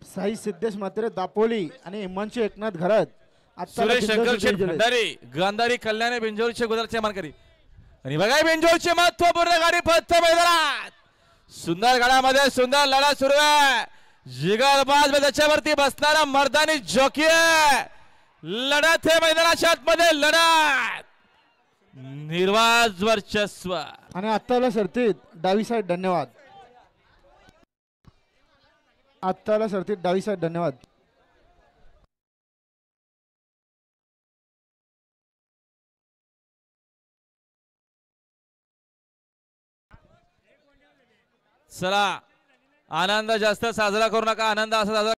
साई सिद्धेश म्हात्रे दापोली आणि हिमांशू एकनाथ घरात सुरेश शंकर शेठ भंडारी गांधारी कल्याण बिंजोरचे गुजरातचे मानकरी आणि बघा बिंजोरची महत्वपूर्ण गाडी फक्त मैदानात सुंदर गाड्यामध्ये सुंदर लढा सुरू आहे जिगरबाज त्याच्यावरती बसणारा मर्दानी जॉकी आहे लढत आहे मैदानाच्या आतमध्ये लढत निर्वाज वर्चस्व आणि आत्ताला सरतीत डावी साईड धन्यवाद आत्ताला सरतीत डावी साईड धन्यवाद चला आनंद जास्त साजरा करू नका आनंद असा साजरा